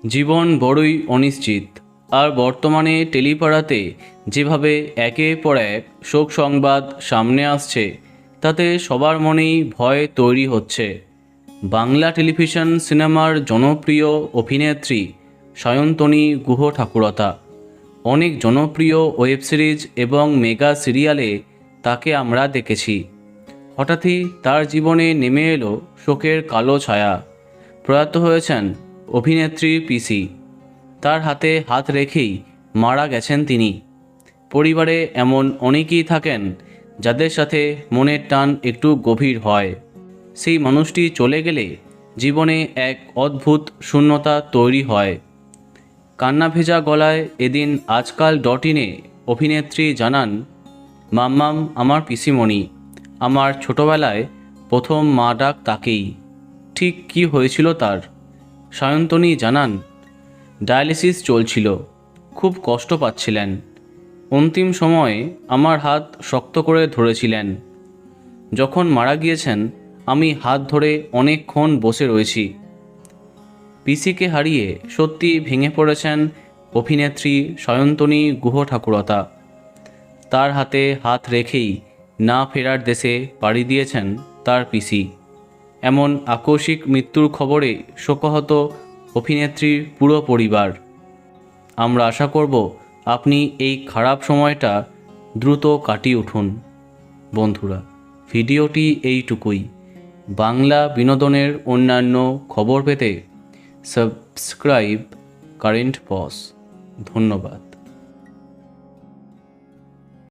জীবন বড়ই অনিশ্চিত। আর বর্তমানে টেলিপাড়াতে যেভাবে একের পর এক শোক সংবাদ সামনে আসছে, তাতে সবার মনেই ভয় তৈরি হচ্ছে। বাংলা টেলিভিশন সিনেমার জনপ্রিয় অভিনেত্রী সায়ন্তনী গুহ ঠাকুরতা। অনেক জনপ্রিয় ওয়েব সিরিজ এবং মেগা সিরিয়ালে তাকে আমরা দেখেছি। হঠাৎই তার জীবনে নেমে এলো শোকের কালো ছায়া। প্রয়াত হয়েছেন অভিনেত্রী পিসি। তার হাতে হাত রেখেই মারা গেছেন তিনি। পরিবারে এমন অনেকেই থাকেন যাদের সাথে মনের টান একটু গভীর হয়। সেই মানুষটি চলে গেলে জীবনে এক অদ্ভুত শূন্যতা তৈরি হয়। কান্না ভেজা গলায় এদিন আজকাল.ইনে অভিনেত্রী জানান, মাম্মাম আমার পিসিমণি, আমার ছোটবেলায় প্রথম মা ডাক তাকেই। ঠিক কী হয়েছিল তার? সায়ন্তনী জানান, ডায়ালিসিস চলছিল, খুব কষ্ট পাচ্ছিলেন। অন্তিম সময়ে আমার হাত শক্ত করে ধরেছিলেন। যখন মারা গিয়েছেন আমি হাত ধরে অনেকক্ষণ বসে রয়েছি। পিসিকে হারিয়ে সত্যি ভেঙে পড়েছেন অভিনেত্রী সায়ন্তনী গুহ ঠাকুরতা। তার হাতে হাত রেখেই না ফেরার দেশে পাড়ি দিয়েছেন তার পিসি। এমন আকস্মিক মৃত্যুর খবরে শোকাহত অভিনেত্রীর পুরো পরিবার। আমরা আশা করব আপনি এই খারাপ সময়টা দ্রুত কাটিয়ে উঠুন। বন্ধুরা, ভিডিওটি এইটুকুই। বাংলা বিনোদনের অন্যান্য খবর পেতে সাবস্ক্রাইব কারেন্ট পজ। ধন্যবাদ।